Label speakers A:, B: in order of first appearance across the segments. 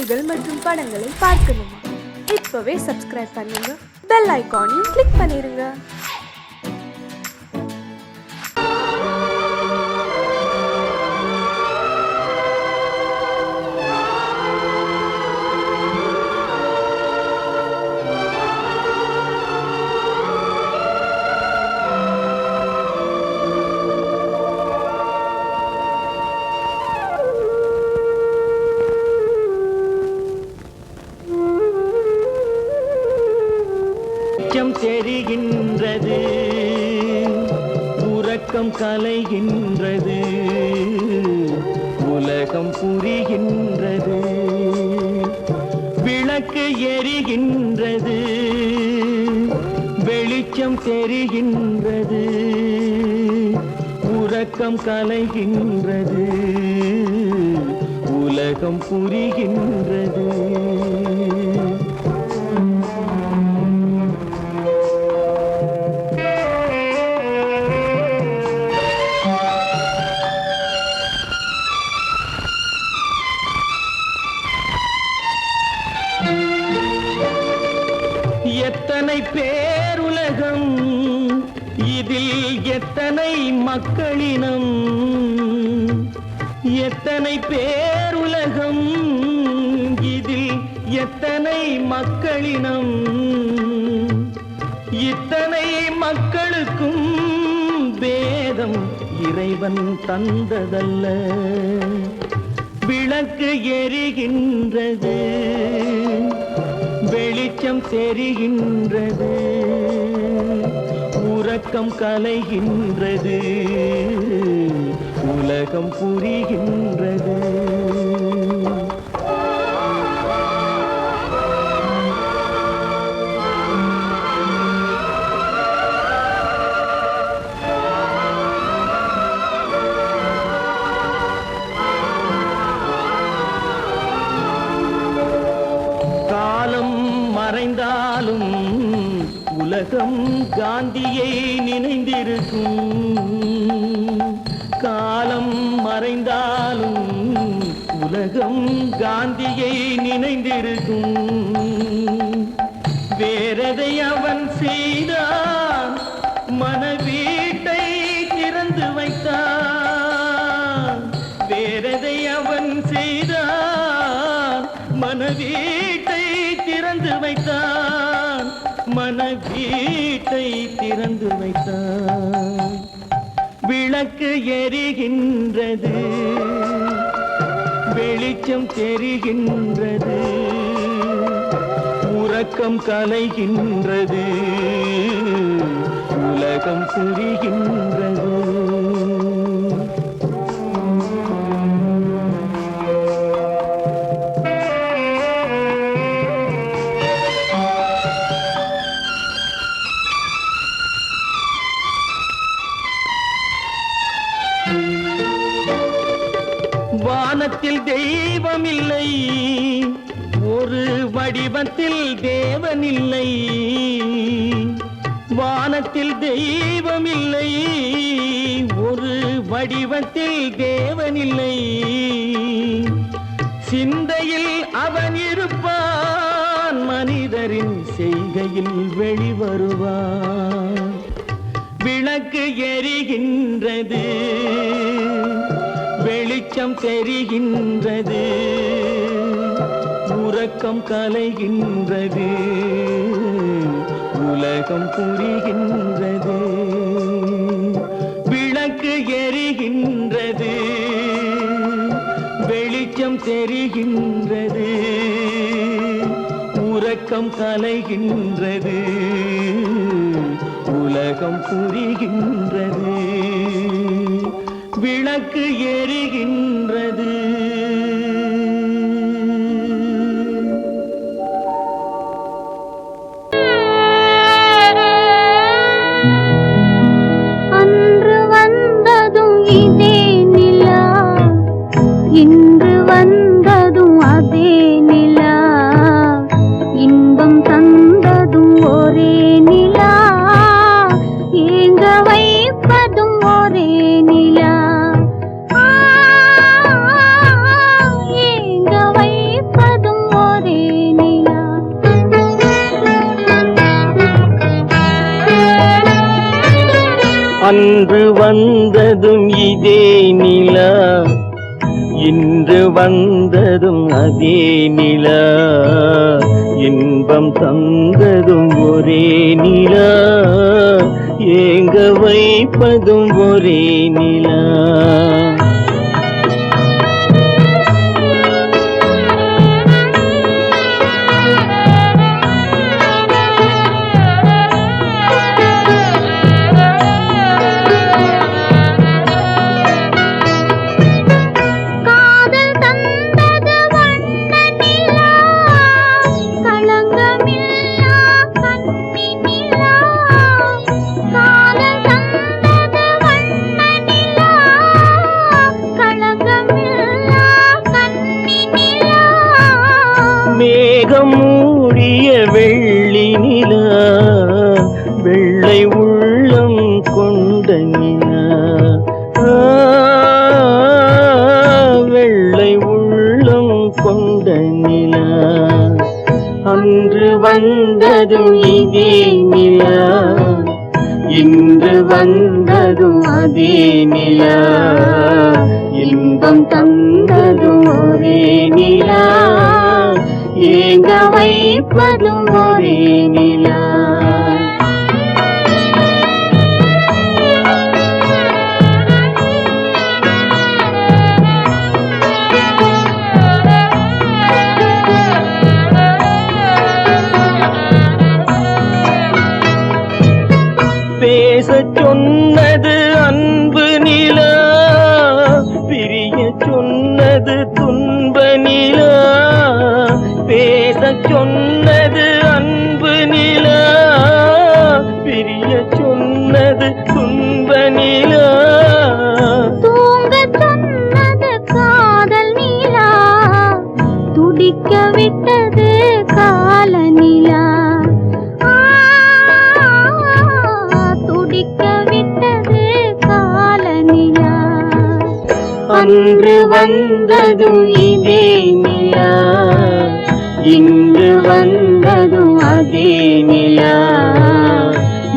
A: செய்திகள் மற்றும் படங்களை பார்க்கணுமா? இப்பவே சப்ஸ்கிரைப் பண்ணுங்க, பெல் ஐகானையும் கிளிக் பண்ணிருங்க.
B: தெரிகின்றது, உறக்கம் கலைகின்றது, உலகம் புரிகின்றது, விளக்கு எரிகின்றது, வெளிச்சம் தெரிகின்றது, உறக்கம் கலைகின்றது, உலகம் புரிகின்றது. எத்தனை பேருலகம், இதில் எத்தனை மக்களினம், எத்தனை பேருலகம், இதில் எத்தனை மக்களினம், இத்தனை மக்களுக்கும் வேதம் இறைவன் தந்ததல்ல. விளக்கு எரிகின்றது, வெளிச்சம் தெரிகின்றது, உறக்கம் கலைகின்றது, உலகம் புரிகின்றது. மறைந்தாலும் உலகம் காந்தியை நினைந்திருக்கும். காலம் மறைந்தாலும் உலகம் காந்தியை நினைந்திருக்கும். வேறதை அவன் செய்தான், மனவீட்டை திறந்து வைத்தான். வேறதை அவன் செய்தான், மனவீட்டை திறந்து வைத்தான், மனவீட்டை திறந்து வைத்தான். விளக்கு எரிகின்றது, வெளிச்சம் தெரிகின்றது, உறக்கம் கலைகின்றது, உலகம் புரிகின்றது. வானத்தில் தெய்வம் இல்லை, ஒரு வடிவத்தில் தேவன் இல்லை. வானத்தில் தெய்வம் இல்லை, ஒரு வடிவத்தில் தேவன் இல்லை. சிந்தையில் அவன் இருப்பான், மனிதரின் செய்கையில் வெளிவருவான். விளக்கு எரிகின்றது, வெளிச்சம் தெரிகின்றது, உறக்கம் கலைகின்றது, உலகம் புரிகின்றது. விளக்கு எரிகின்றது, வெளிச்சம் தெரிகின்றது, உறக்கம் கலைகின்றது, உலகம் புரிகின்றது. விளக்கு எரிகின்றது.
C: அன்று வந்ததும் இதே நிலா, இன்று வந்ததும் அதே நிலா, இன்பம் தந்ததும் ஒரே நிலா, ஏங்க வைப்பதும் ஒரே நிலா.
B: அன்று வந்ததும் இதே நிலா, இன்று வந்ததும் அதே நிலா, இன்பம் தந்ததும் ஒரே நிலா, ஏங்க வைப்பதும் ஒரே நிலா. மேகம் மூடிய வெள்ளி நிலா, வெள்ளை உள்ளம் கொண்ட நிலா, வெள்ளை உள்ளம் கொண்ட நிலா. அன்று வந்ததும் இதே நிலா, இன்று வந்ததும் அதே நிலா, இன்பம் தந்ததும் ஒரே நிலா, ஏங்க வைப்பதும் ஒரே நிலா. பேசச் சொன்னது அன்பு நிலா, பிரிய சொன்னது துன்ப நிலா. பேசச் சொன்னது அன்பு நிலா, பிரிய சொன்னது துன்ப நிலா.
C: தூங்கச் சொன்னது காதல் நிலா, துடிக்க விட்டது கால நிலா, துடிக்க விட்டது கால நிலா.
B: அன்று வந்ததும் இதே நிலா, இன்று வந்ததும் அதே நிலா,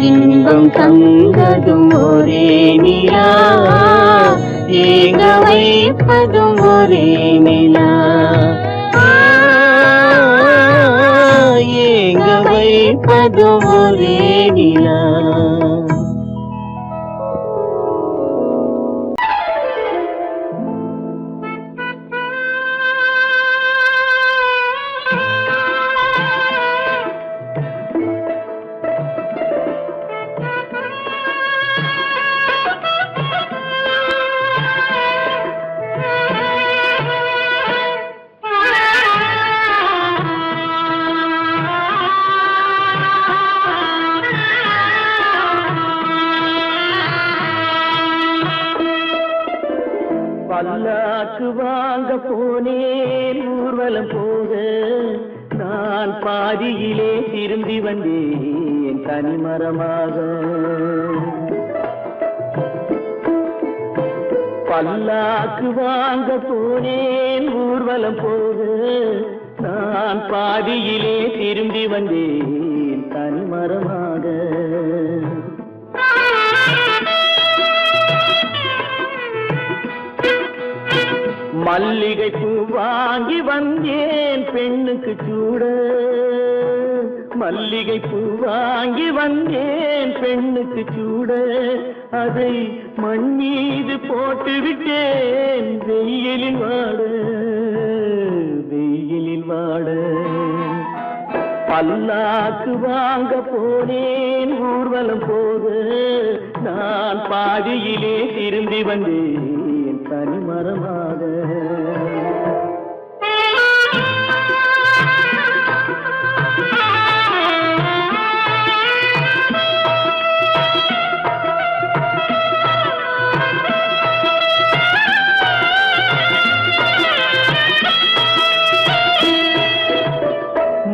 B: இன்பம் தந்ததும் ஒரே நிலா, ஏங்க வைப்பதும் ஒரே நிலா, ஏங்க வைப்பதும் ஒரே நிலா. பல்லாக்கு வாங்க போனேன் ஊர்வலம் போக, நான் பாதியிலே திரும்பி வந்தேன் தனிமரமாக. பல்லாக்கு வாங்க போனேன் ஊர்வலம் போக, நான் பாதியிலே திரும்பி வந்தேன் தனிமரமாக. மல்லிகை பூ வாங்கி வந்தேன் பெண்ணுக்கு சூட, மல்லிகை பூ வாங்கி வந்தேன் பெண்ணுக்கு சூட, அதை மண் மீது போட்டு விட்டேன் வெயிலில் வாட, வெயிலில் வாட. பல்லாக்கு வாங்க போனேன் ஊர்வலம் போக, நான் பாதியிலே திரும்பி வந்தேன் தனிமரமாக.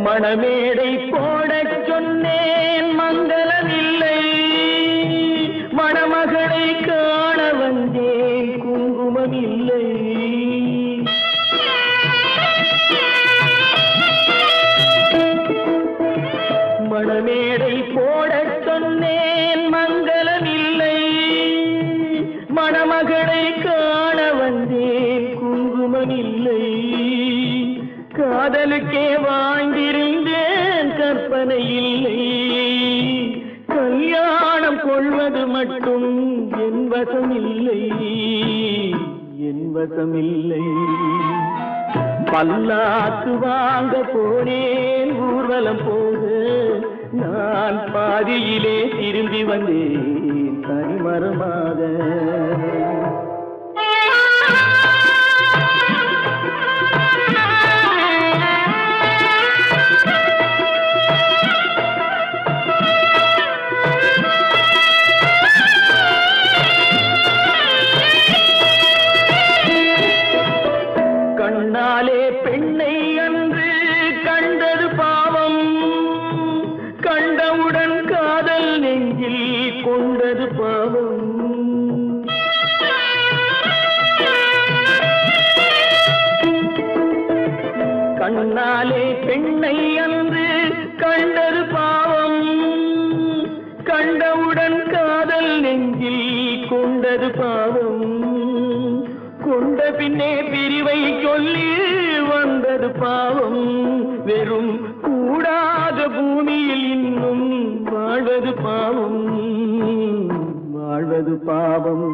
B: மணமேடை போடச் சொன்னேன் மங்களமில்லை, மணமகளை காண வந்தேன் குங்குமமில்லை. மணமேடை போடச் சொன்னேன் மங்களமில்லை, காதலுக்கே வாழ்ந்திருந்தேன் கற்பனை இல்லை கல்யாணம் கொள்வது மட்டும் என் வசமில்லை என் வசமில்லை பல்லாக்கு வாங்க போனேன் ஊர்வலம் போக நான் பாதியிலே திரும்பி வந்தேன் தனிமரமாக கண்ணாலே பெண்ணை அன்று கண்டது பாவம் கண்டவுடன் காதல் நெஞ்சில் கொண்டது பாவம் கண்ணாலே பெண்ணை அன்று கண்டது பாவம் கண்டவுடன் காதல் நெஞ்சில் கொண்டது பாவம் கொண்ட பின்னே பிரிவை சொல்லி வந்தது பாவம் வெறும் கூடாத பூமியில் இன்னும் வாழ்வது பாவம் வாழ்வது பாவம்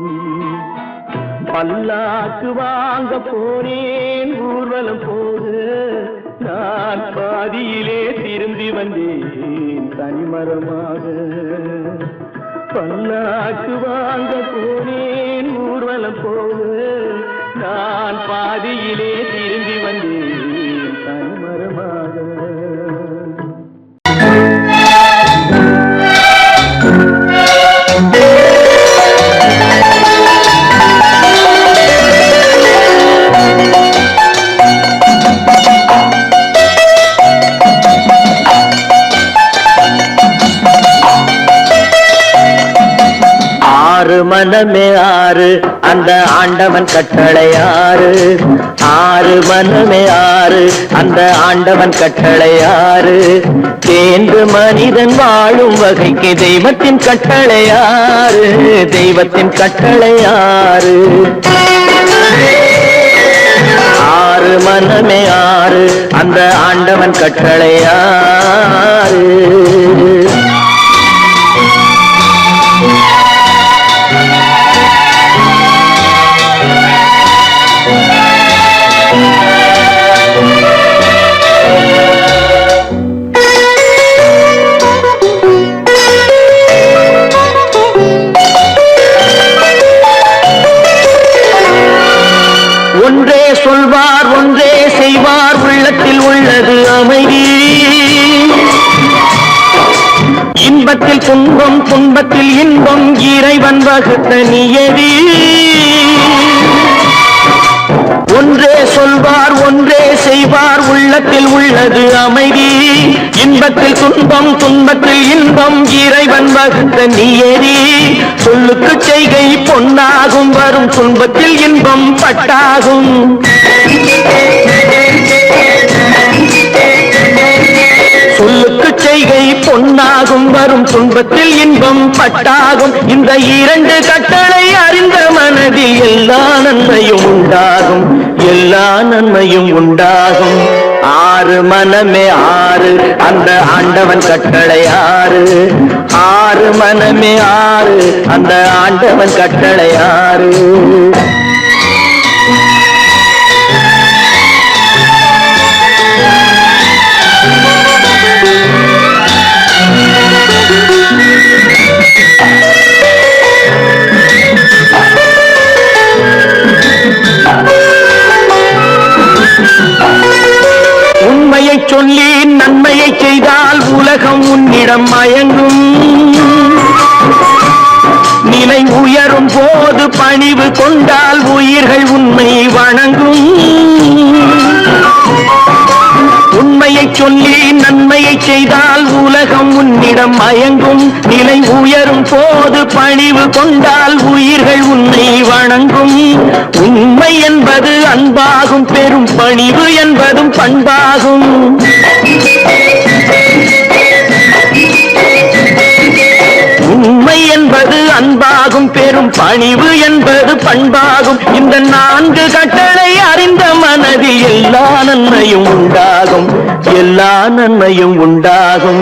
B: பல்லாக்கு வாங்க போனேன் ஊர்வலம் போது நான் பாதியிலே திரும்பி வந்தேன் தனிமரமாக பல்லாக்கு வாங்க போனேன் ஊர்வலம் போது நான் பாதியிலே திரும்பி வந்தேன் தனிமரமாக மனமே ஆறு அந்த ஆண்டவன் கட்டளை ஆறு ஆறு மனமே ஆறு அந்த ஆண்டவன் கட்டளை ஆறு தேர்ந்து மனிதன் வாழும் வகைக்கு தெய்வத்தின் கட்டளை ஆறு தெய்வத்தின் கட்டளை ஆறு ஆறு மனமே ஆறு அந்த ஆண்டவன் கட்டளை ஆறு ஒன்றே சொல்வார் ஒன்றே செய்வார் உள்ளத்தில் உள்ளது அமைதி இன்பத்தில் துன்பம் துன்பத்தில் இன்பம் இறைவன் வகுத்த நியதி ஒன்றே சொல்வார் ஒன்றே செய்வார் உள்ளத்தில் உள்ளது அமைதி இன்பத்தில் துன்பம் துன்பத்தில் இன்பம் இறைவன் வகுத்த நியதி சொல்லுக்கு செய்கை பொன்னாகும் வரும் துன்பத்தில் இன்பம் பட்டாகும் சொல்லுக்கு செய்கை பொன்னாகும் வரும் துன்பத்தில் இன்பம் பட்டாகும் இந்த இரண்டு கட்டளை அறிந்த மனதில் எல்லா நன்மையும் உண்டாகும் எல்லா நன்மையும் உண்டாகும் ஆறு மனமே ஆறு அந்த ஆண்டவன் கட்டளை ஆறு ஆறு மனமே ஆறு அந்த ஆண்டவன் கட்டளை ஆறு உண்மையை சொல்லி நன்மையை செய்தால் உலகம் உன்னிடம் மயங்கும் நிலை உயரும் போது பணிவு கொண்டால் உயிர்கள் உன்னை வணங்கும் உண்மையை சொல்லி நன்மையை செய்தால் உலகம் உன்னிடம் மயங்கும் நிலை உயரும் போது பணிவு கொண்டால் உயிர்கள் உன்னை வணங்கும் உண்மை என்பது அன்பாகும் பெரும் பணிவு என்பதும் பண்பாகும் உண்மை என்பது அன்பாகும் பெரும் பணிவு என்பது பண்பாகும் இந்த நான்கு கட்டளை அறிந்த மனதில் எல்லா நன்மையும் உண்டாகும், எல்லா நன்மையும் உண்டாகும்.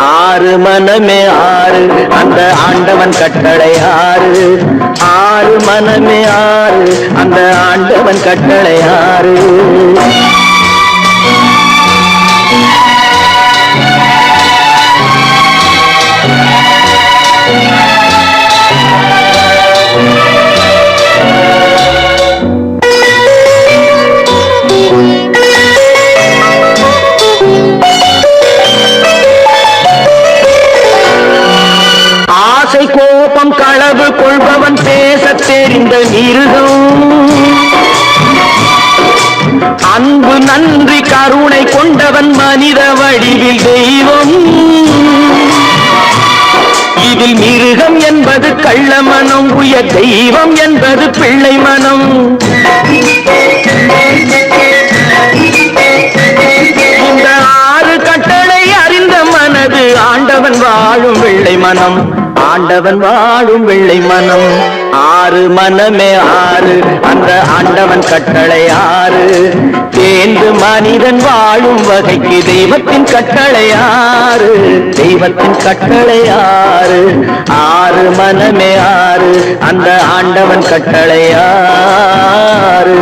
B: ஆறு மனமே ஆறு, அந்த ஆண்டவன் கட்டளை ஆறு. ஆறு மனமே ஆறு, அந்த ஆண்டவன் கட்டளை ஆறு. கோபம் களவு கொள்பவன் பேசத் தெரிந்த மிருகம், அன்பு நன்றி கருணை கொண்டவன் மனித வடிவில் தெய்வம். இதில் மிருகம் என்பது கள்ள மனம், உயர் தெய்வம் என்பது பிள்ளை மனம். இந்த ஆறு கட்டளை அறிந்த மனது ஆண்டவன் வாழும் வெள்ளை மனம், ஆண்டவன் வாழும் வெள்ளை மனம். ஆறு மனமே ஆறு, அந்த ஆண்டவன் கட்டளை ஆறு. தேர்ந்து மனிதன் வாழும் வகைக்கு தெய்வத்தின் கட்டளை ஆறு, தெய்வத்தின் கட்டளை ஆறு. ஆறு மனமே ஆறு, அந்த ஆண்டவன் கட்டளை ஆறு.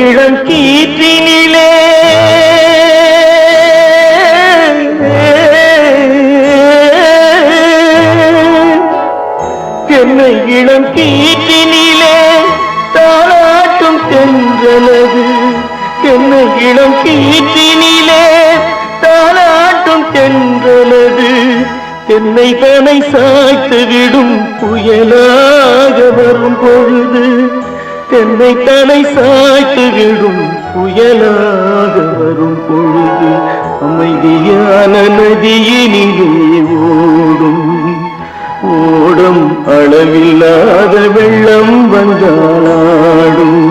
B: இளம் கீற்றினிலே என்னை இளம் கீற்றினிலே தாளாட்டும் தென்றலது, என்னை இளம் கீற்றினிலே தாளாட்டும் தென்றலது. என்னை தனை சாய்த்து விடும் புயலாக வரும் பொழுது, என்னை தலை சாய்த்து விடும் புயலாக வரும் பொழுது, அமைதியான நதியினிலே ஓடும் ஓடும் அளவில்லாத வெள்ளம் வந்தாடும்.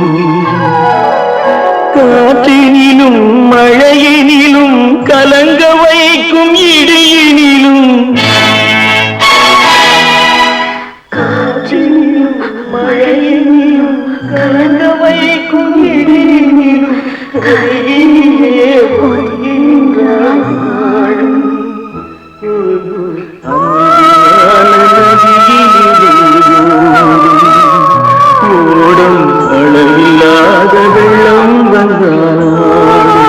B: காற்றினிலும் மழையினிலும் கலங்க வைக்கும் இடியினிலும், காற்றினிலும் மழையினிலும் கலங்க வைக்கும் இடியினிலும் கையிலே போகின்றான் வாழும். ஓடும் அளவில்லாத வெள்ளம் வந்தாடும்.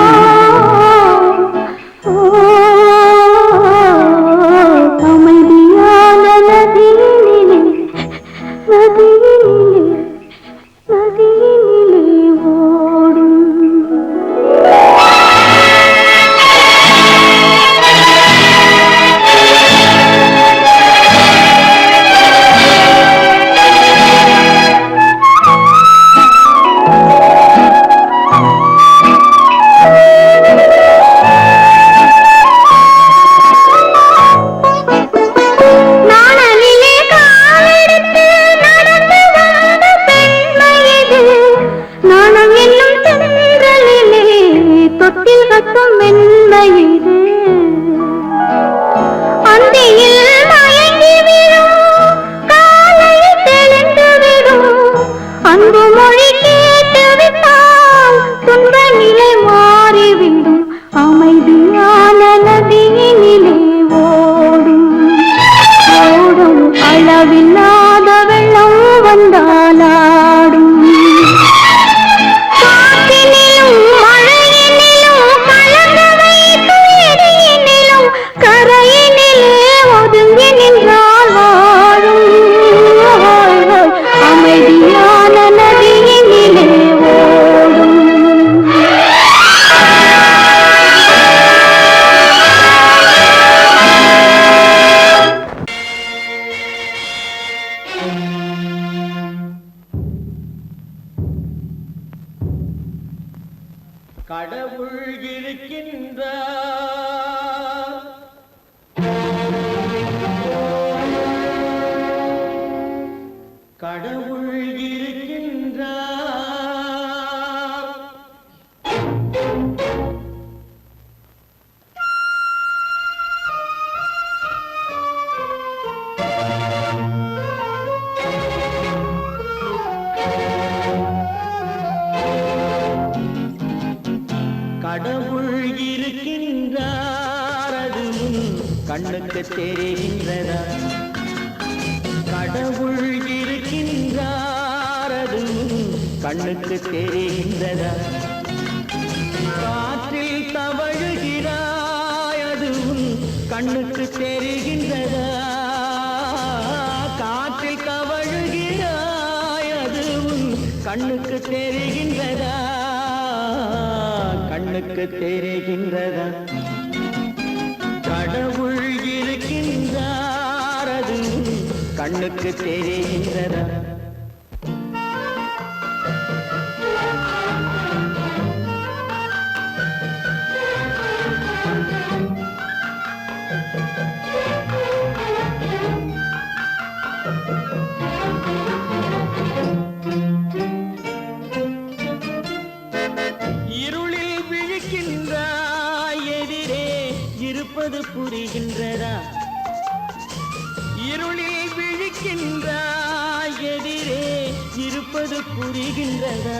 B: கண்ணுக்கு தெரிகின்றதா? கடவுள் இருக்கின்றார் அதுவும் கண்ணுக்கு தெரிகின்றதா? காற்றில் தவழுகிறாய் அதுவும் கண்ணுக்கு தெரிகின்றதா? காற்றில் தவழுகிறாய் அதுவும் கண்ணுக்கு தெரிகின்றதா? கண்ணுக்கு தெரிகின்றதா? கடவுள் இருக்கின்றார் அதுவும் கண்ணுக்கு தெரிகின்றதா? இருளில் விழிக்கின்றாய் எதிரே இருப்பது புரிகின்றதா? இருளில் விழிக்கின்றாய் எதிரே இருப்பது புரிகின்றதா?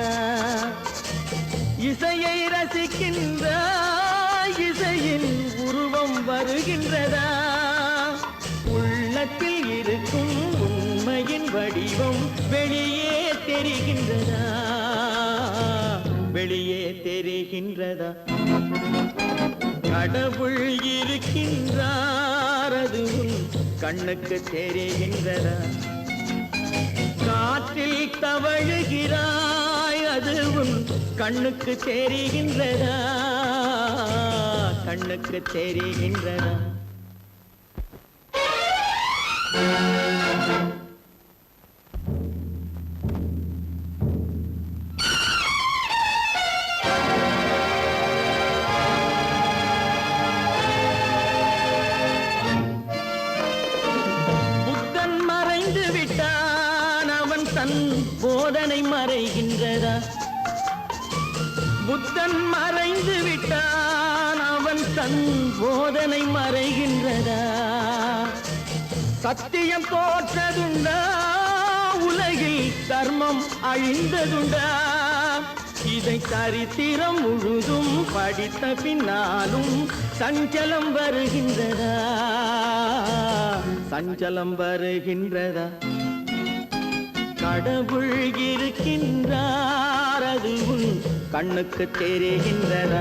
B: இசையை ரசிக்கின்றாய் இசையின் உருவம் வருகின்றதா? உள்ளத்தில் இருக்கும் உண்மையின் வடிவம் வெளியே தெரிகின்றதா? வெளியே தெரிகின்றதா? கடவுள் இருக்கின்றார் அதுவும் கண்ணுக்கு தெரிகின்றதா? காற்றில் தவழுகிறாய் அதுவும் கண்ணுக்கு தெரிகின்றதா? கண்ணுக்கு தெரிகின்றதா? போதனை மறைகின்றதா? புத்தன் மறைந்து விட்டான் அவன் தன் போதனை மறைகின்றதா? சத்தியம் தோற்றதுண்டா? உலகில் தர்மம் அழிந்ததுண்டா? இதை சரித்திரம் முழுதும் படித்த பின்னாலும் சஞ்சலம் வருகின்றதா? சஞ்சலம் வருகின்றதா? கடவுள் இருக்கின்றார் அதுவும் கண்ணுக்கு தெரிகின்றதா?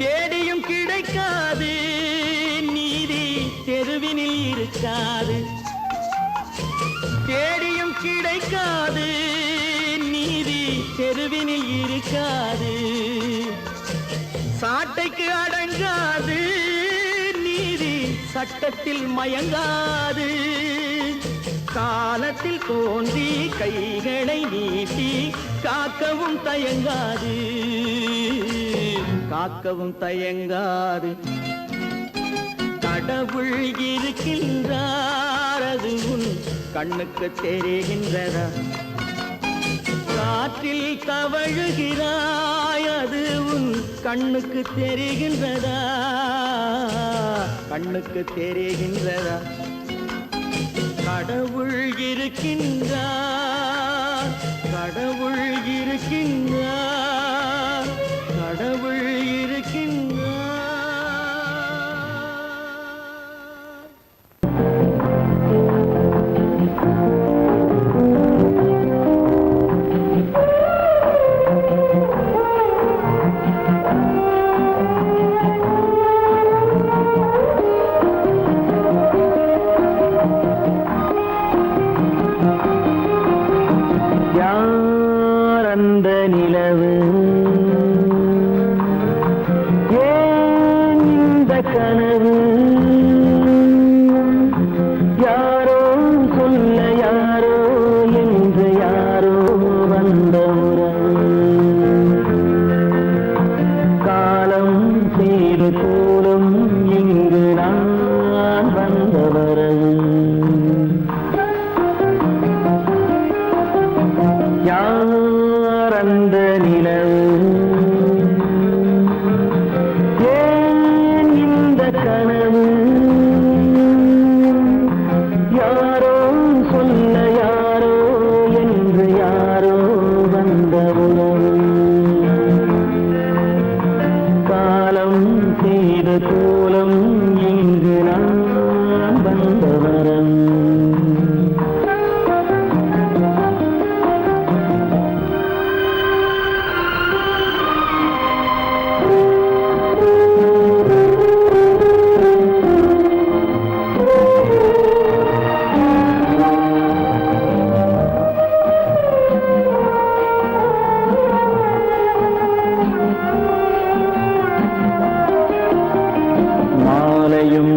B: தேடியும் கிடைக்காது நீதி தெருவினில் இருக்காது. தேடியும் கிடைக்காது நீதி தெருவினில் இருக்காது. சாட்டைக்கு அடங்காது நீதி சட்டத்தில் மயங்காது. காலத்தில் தோன்றி கைகளை நீட்டி காக்கவும் தயங்காது. காக்கவும் தயங்காது. கடவுள் இருக்கின்றார் அதுவும் கண்ணுக்கு தெரிகின்றதா? காற்றில் தவழுகிறாய் அதுவும் கண்ணுக்கு தெரிகின்றதா? கண்ணுக்கு தெரிகின்றதா? கடவுள் இருக்கின்றார். கடவுள் இருக்கின்றார். கடவுள் இருக்கின்றார். அந்த நிலவு ஏன் இந்த கனவு? யாரோ சொல்ல யாரோ என்று யாரோ வந்த உறவு. காலம் செய்து கூடும் இங்கு நான் வந்த வரவு. யார் அந்த நிலவு? காலம் செய்த கோலம் இங்கு நான் வந்தவரம்.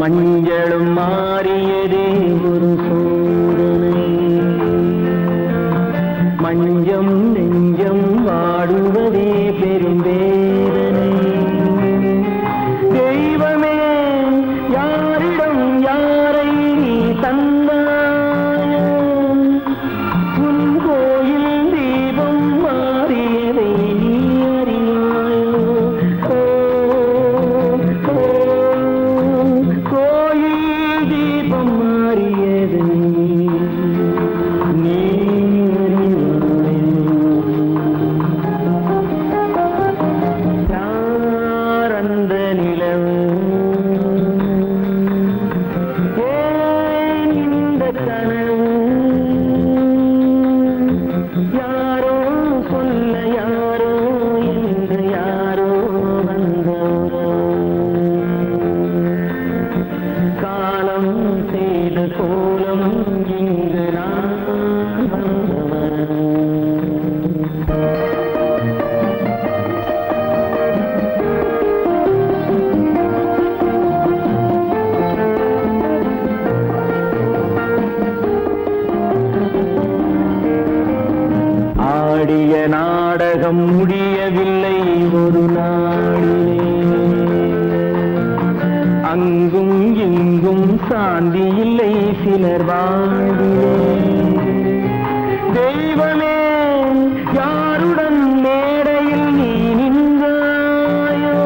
B: மஞ்சளும் மாறியதே ஒரு சோதனை. மஞ்சம் நெஞ்சம் வாடுவதே பெரும் வேதனை. தெய்வமே யாரிடம் யாரை தந்தாயோ, உன் கோயில் தீபம் மாறியதை நீ அறியாயோ. ஆடிய நாடகம் முடியவில்லை ஒரு நாளிலே. அங்கும் இங்கும் சாந்தி இல்லை சிலர் வாழ்விலே. தெய்வமே யாருடன் மேடையில் நீ நின்றாயோ,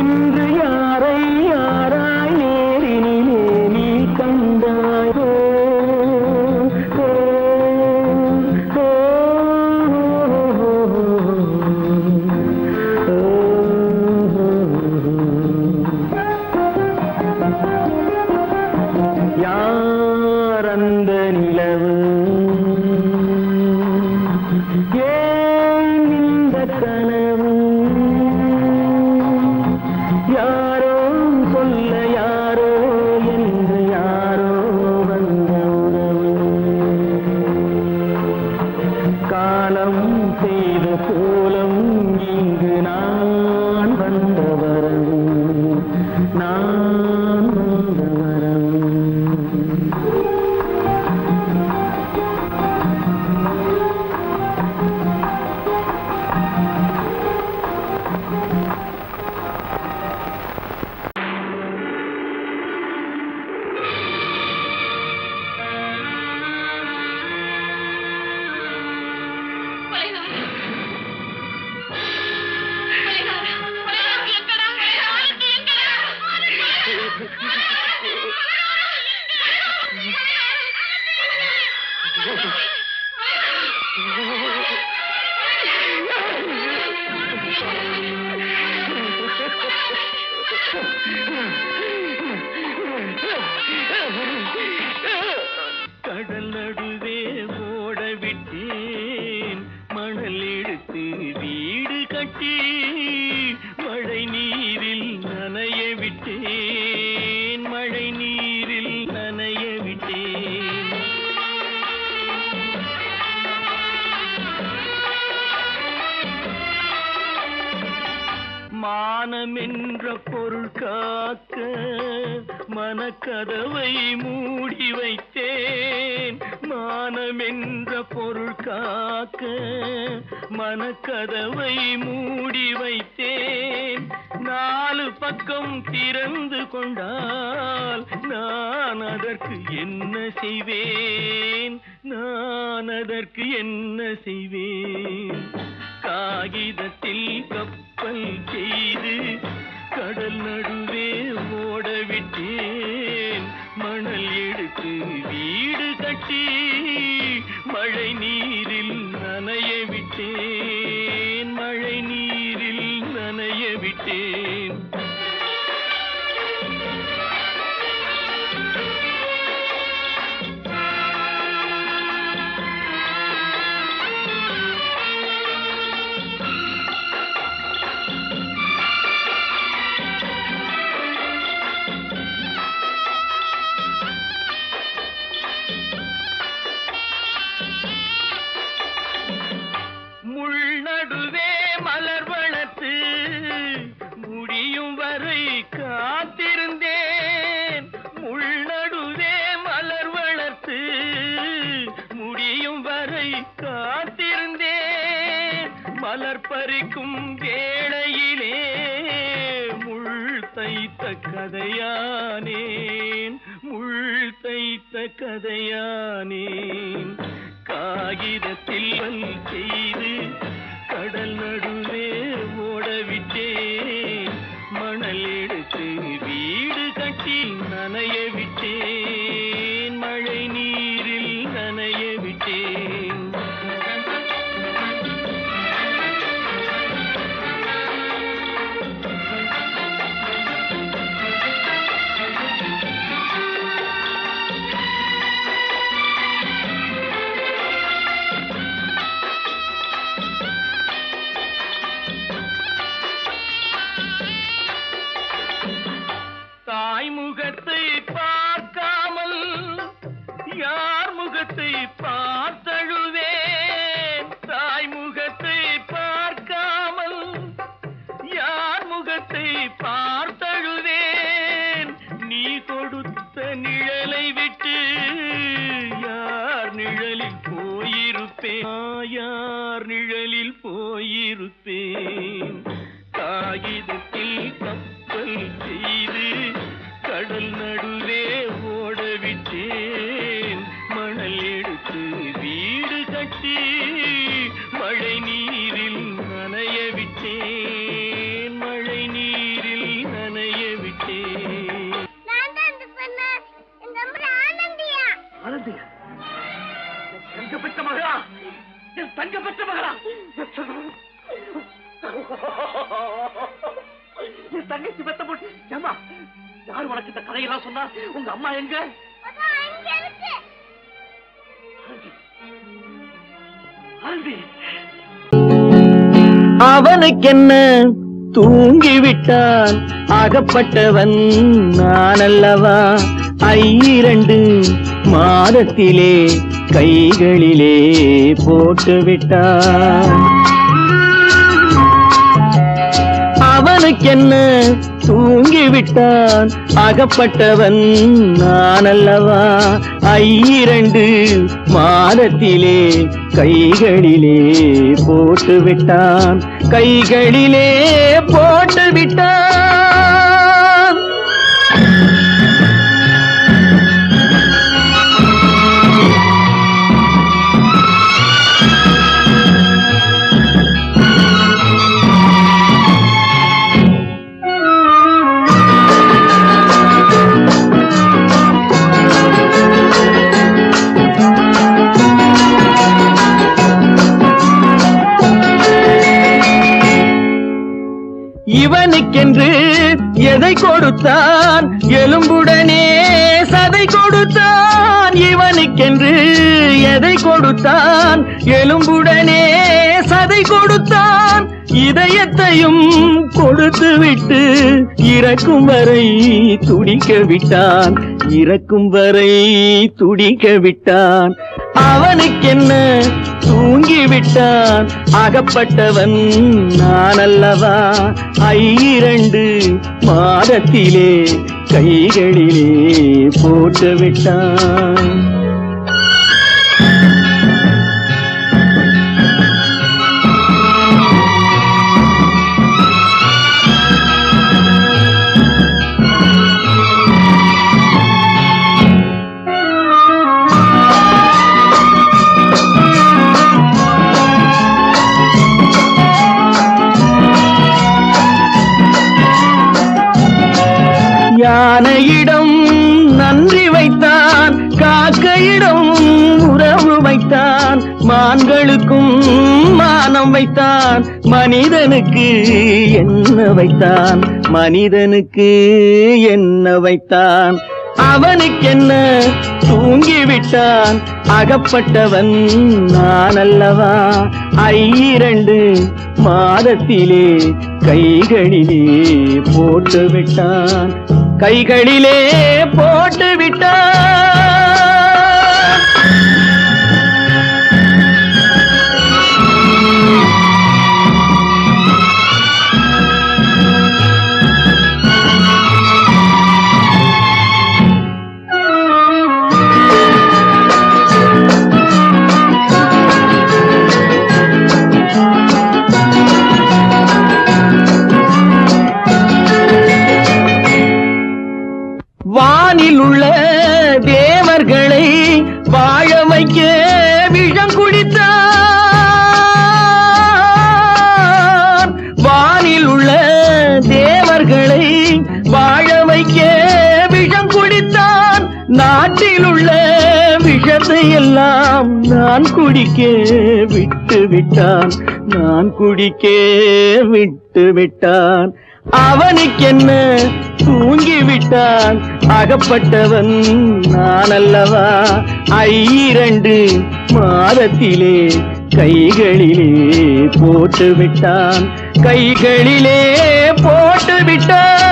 B: இன்று யாரை யாராய் நேரினிலே நீ கண்டாயோ. யார் அந்த நிலவு, ஏன் இந்த கனவு, யாரோ சொல்ல யாரோ என்று யாரோ வந்த உறவு. காலம் செய்த கோலம் இங்கு நான் வந்த வரவு, நான் வந்த வரவு. கடல் நடுவே ஓட விட்டேன், மணல் எடுத்து வீடு கட்டி மழை நீரில் நனைய விட்டேன், மழை நீரில் நனைய விட்டேன். மானம் என்ற பொருள் காக்க மனக்கதவை மூடி வைத்தேன். மானம் என்ற பொருள் காக்க மனக்கதவை மூடி வைத்தேன். நாலு பக்கம் திறந்து கொண்டால் நான் அதற்கு என்ன செய்வேன், நான் அதற்கு என்ன செய்வேன். காகிதத்தில் கப்பல் செய்து கடல் நடுவே ஓட விட்டேன், மணல் எடுத்து வீடு கட்டி மழை நீரில் நனைய விட்டேன், மழை நீரில் நனைய விட்டேன். முள்நடுவே மலர் வளர்த்து முடியும் வரை காத்திருந்தேன். முள்நடுவே மலர் வளர்த்து முடியும் வரை காத்திருந்தேன். மலர் பறிக்கும் வேளையிலே முள் தைத்த கதையானேன். முள் தைத்த கதையானேன். காகிதத்தில் செய்து கடல் நடுவே ஓடவிட்டேன். மணல் எடுத்து வீடு கட்டி நனைய விட்டேன். மழை நீரில் நனைய விட்டேன். முகத்தை பார்க்காமல் யார் முகத்தை பார்த்தழுவேன். தாய் முகத்தை பார்க்காமல் யார் முகத்தை பார்த்தழுவேன். நீ கொடுத்த நிழலை விட்டு யார் நிழலில் போயிருப்பேன். யார் நிழலில் போயிருப்பேன். காகிதத்தில் கப்பல் செய்து கடல் நடுவே ஓடவிட்டேன். மணல் எடுத்து வீடு கட்டி மழை நீரில் நனைய விட்டேன். மழை நீரில் நனைய விட்டேன். ஆனந்தியா? தங்க பெற்ற மகளா? என் தங்க பெற்ற மகளா? என் தங்கச்சி பெத்த போட்டு ஏமா யார் உனக்கு இந்த கதையெல்லாம் சொன்னா? உங்க அம்மா எங்க? அவனுக்கென்ன தூங்கிவிட்டான் அகப்பட்டவன் நான் அல்லவா? 2 மாதத்திலே கைகளிலே போட்டுவிட்டான். அவனுக்கென்ன தூங்கிவிட்டான் அகப்பட்டவன் நான் அல்லவா? 2 மாதத்திலே கைகளிலே போட்டுவிட்டான். கைகளிலே போட்டுவிட்டான். இவனுக்கென்று எதை கொடுத்தான்? எலும்புடனே சதை கொடுத்தான். இவனுக்கென்று எதை கொடுத்தான்? எலும்புடனே சதை கொடுத்தான். இதயத்தையும் கொடுத்து விட்டு இறக்கும் வரை துடிக்க விட்டான். இறக்கும் வரை துடிக்க விட்டான். அவனுக்கென்ன தூங்கிவிட்டான் அகப்பட்டவன் நான் அல்லவா? 2 மாதத்திலே கைகளிலே போட்டுவிட்டான். யானையிடம் நன்றி வைத்தான், காக்கையிடம் உறவு வைத்தான், மான்களுக்கும் மானம் வைத்தான். மனிதனுக்கு என்ன வைத்தான் மனிதனுக்கு என்ன வைத்தான் அவனுக்கென்ன தூங்கிவிட்டான் அகப்பட்டவன் நான் அல்லவா 2 மாதத்திலே கைகளிலே போட்டு விட்டான் கைகளிலே போட்டு விட்டான் வானில் உள்ள தேவர்களை வாழ வைக்க விஷம் குடித்தான் வானில் உள்ள தேவர்களை வாழ வைக்க விஷம் குடித்தான் நாட்டில் உள்ள விஷத்தை எல்லாம் நான் குடிக்க விட்டு விட்டான் நான் குடிக்க விட்டு விட்டான் அவனுக்கென்ன தூங்கிவிட்டான் அகப்பட்டவன் நான் அல்லவா 2 மாதத்திலே கைகளிலே போட்டு விட்டான் கைகளிலே போட்டு விட்டான்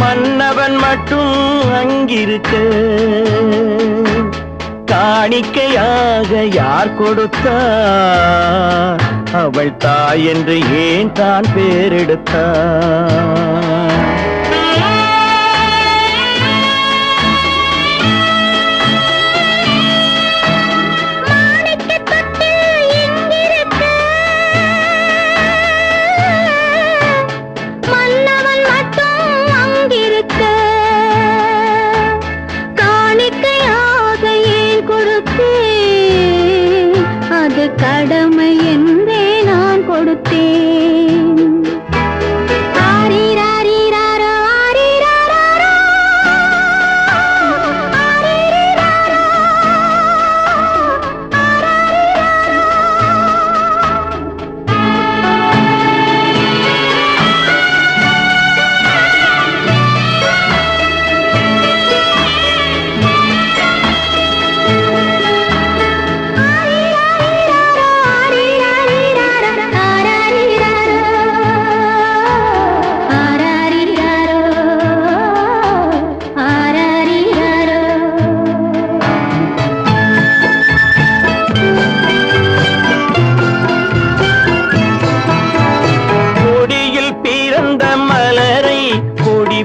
B: மன்னவன் மட்டும் அங்கிருக்க காணிக்கையாக யார் கொடுத்தார் அவள் தாய் என்று ஏன் தான் பேரெடுத்தார்
C: கடமை என்றே நான் கொடுத்தேன்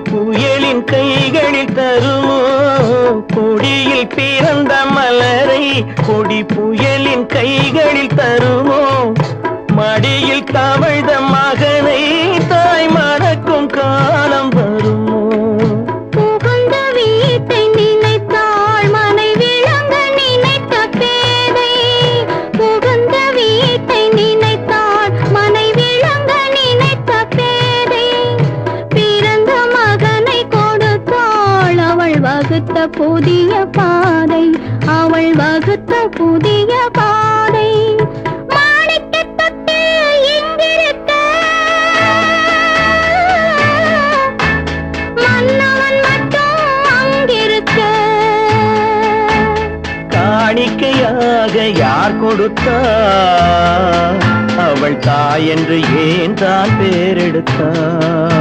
B: புயலின் கைகளில் தருமோ கொடியில் பிறந்த மலரை கொடி புயலின் கைகளில் தருமோ மடியில் தவழ்ந்த மகனை தாய் மறக்கும் காலம் வருமோ
C: புகுந்த வீட்டை நினைத்தாள் மனை விளங்க நினைத்த பேதை புகுந்த வீட்டை நினைத்தாள் மனை விளங்க நினைத்த பேதை பிறந்த மகனை கொடுத்தாள் அவள் வகுத்த புதிய பாதை அவள் வகுத்த புதிய பாதை
B: காணிக்கையாக யார் கொடுத்தார் அவள் தாய் என்று ஏன் தான் பேரெடுத்தார்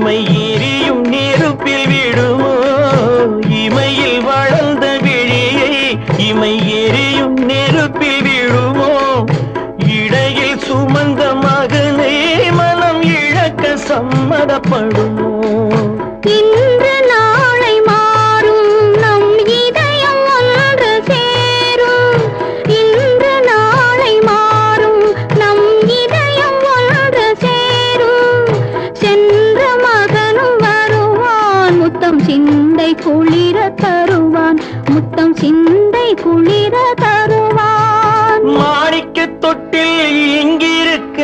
B: இமை எரியும் நெருப்பில் விடுமோ இமையில் வளர்ந்த விழியை இமை எரியும் நெருப்பில் விடுமோ இடையில் சுமந்த மகனை மனம் இழக்க சம்மதப்படுமோ
C: இன்று நாளை மாறும் நம் இதயம் ஒன்று சேரும் இன்று நாளை மாறும் நம் இதயம் ஒன்று சேரும் சென்ற மகனும் வருவான் முத்தம் சிந்தை குளிர தருவான் முத்தம் சிந்தை குளிர தருவான்
B: மாணிக்க தொட்டில் இங்கிருக்க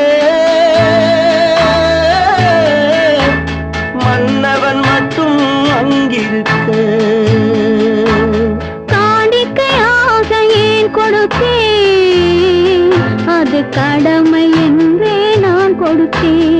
B: மன்னவன் மட்டும் அங்கிருக்க
C: காணிக்கையாக ஏன் கொடுத்தேன் அது கடமை என்றே நான் கொடுத்தேன்